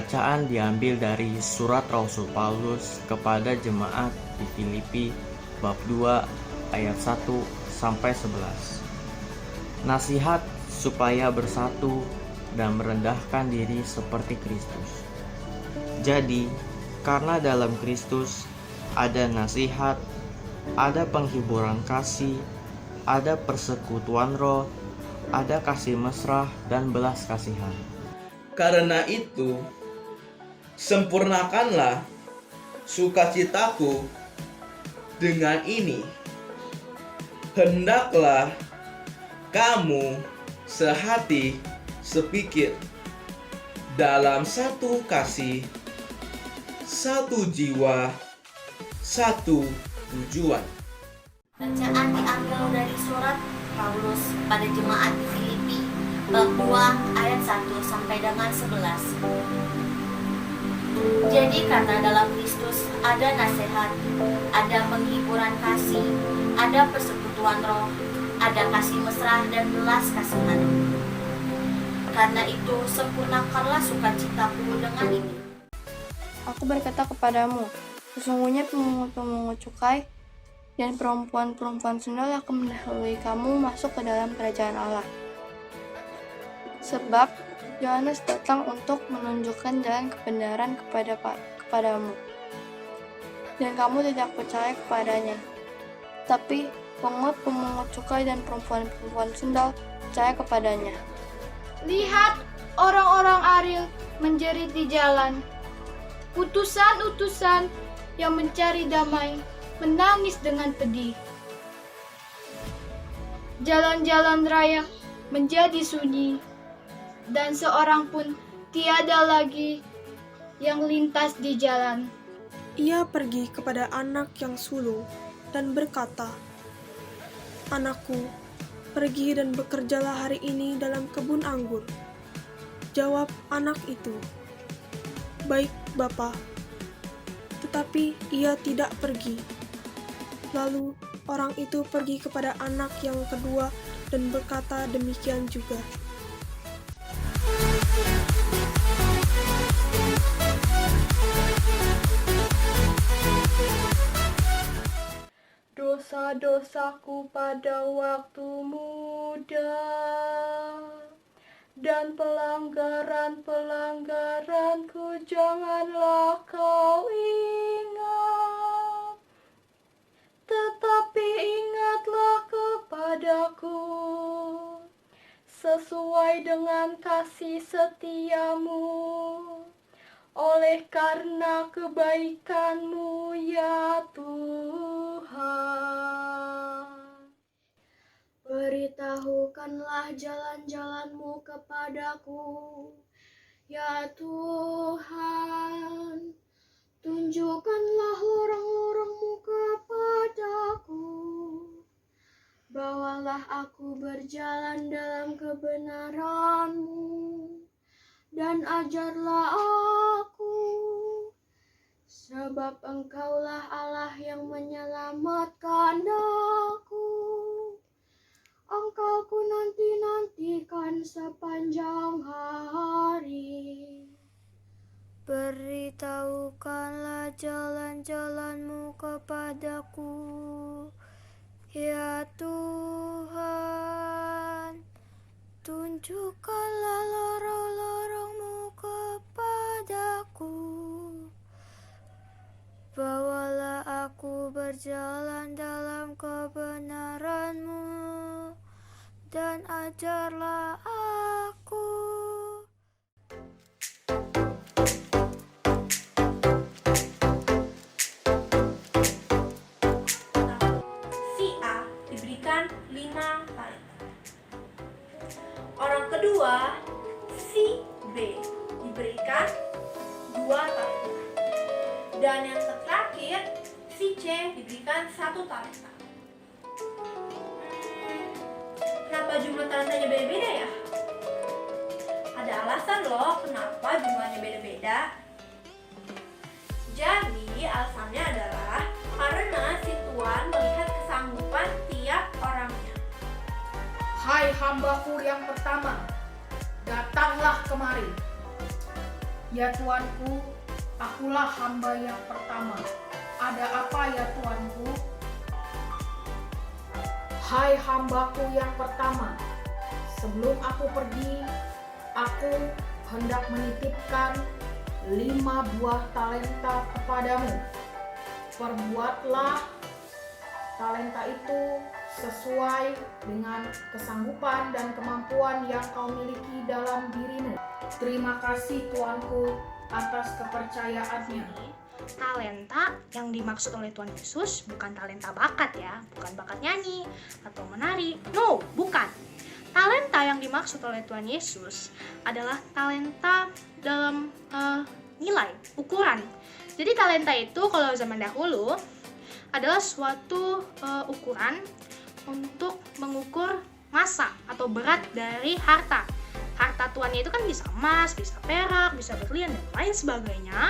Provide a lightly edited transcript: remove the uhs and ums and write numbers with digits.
Bacaan diambil dari surat Rasul Paulus kepada jemaat di Filipi bab 2 ayat 1 sampai 11. Nasihat supaya bersatu dan merendahkan diri seperti Kristus. Jadi, karena dalam Kristus ada nasihat, ada penghiburan kasih, ada persekutuan roh, ada kasih mesra dan belas kasihan. Karena itu, sempurnakanlah sukacitaku dengan ini. Hendaklah kamu sehati, sepikir, dalam satu kasih, satu jiwa, satu tujuan. Bacaan diambil dari surat Paulus pada jemaat di Filipi bab 2 ayat 1 sampai dengan 11. Jadi karena dalam Kristus ada nasihat, ada penghiburan kasih, ada persekutuan roh, ada kasih mesra dan belas kasihan. Karena itu sempurnakanlah sukacitaku dengan ini. Aku berkata kepadamu, sesungguhnya pemungut-pemungut cukai dan perempuan-perempuan sundal akan mendahului kamu masuk ke dalam kerajaan Allah. Sebab Yohanes datang untuk menunjukkan jalan kebenaran kepadamu, dan kamu tidak percaya kepadanya. Tapi pemungut cukai dan perempuan-perempuan sundal percaya kepadanya. Lihat, orang-orang Aril menjerit di jalan. Utusan-utusan yang mencari damai menangis dengan pedih. Jalan-jalan raya menjadi sunyi, dan seorang pun tiada lagi yang lintas di jalan. Ia pergi kepada anak yang sulung dan berkata, "Anakku, pergi dan bekerjalah hari ini dalam kebun anggur." Jawab anak itu, "Baik, Bapa." Tetapi ia tidak pergi. Lalu orang itu pergi kepada anak yang kedua dan berkata demikian juga. Dosa-dosaku pada waktu muda dan pelanggaran-pelanggaranku janganlah kau ingat. Tetapi ingatlah kepadaku sesuai dengan kasih setiamu, oleh karena kebaikanmu ya Tuhan. Beritahukanlah jalan-jalanmu kepadaku, ya Tuhan. Tunjukkanlah lorong-lorongmu kepadaku. Bawalah aku berjalan dalam kebenaran-Mu, dan ajarlah aku, sebab Engkaulah Allah yang menyelamatkan aku. Engkau ku nanti-nantikan sepanjang hari. Beritahukanlah jalan-jalanmu kepadaku, ya Tuhan. Tunjukkanlah lorong-lorong-Mu kepadaku. Bawalah aku berjalan dalam kebenaran-Mu, dan ajarlah aku. Si A diberikan 5 talenta. Orang kedua, si B diberikan 2 talenta. Dan yang terakhir, si C diberikan 1 talenta. Kenapa jumlah talentanya beda-beda ya? Ada alasan loh kenapa jumlahnya beda-beda. Jadi alasannya adalah karena si Tuan melihat kesanggupan tiap orangnya. Hai hambaku yang pertama, datanglah kemari. Ya Tuanku, akulah hamba yang pertama. Ada apa ya Tuanku? Hai hambaku yang pertama, sebelum aku pergi, aku hendak menitipkan 5 buah talenta kepadamu. Perbuatlah talenta itu sesuai dengan kesanggupan dan kemampuan yang kau miliki dalam dirimu. Terima kasih Tuanku atas kepercayaannya. Talenta yang dimaksud oleh Tuhan Yesus bukan talenta bakat ya, bukan bakat nyanyi atau menari. No, bukan. Talenta yang dimaksud oleh Tuhan Yesus adalah talenta dalam nilai, ukuran. Jadi talenta itu kalau zaman dahulu adalah suatu ukuran untuk mengukur massa atau berat dari harta. Harta tuannya itu kan bisa emas, bisa perak, bisa berlian dan lain sebagainya.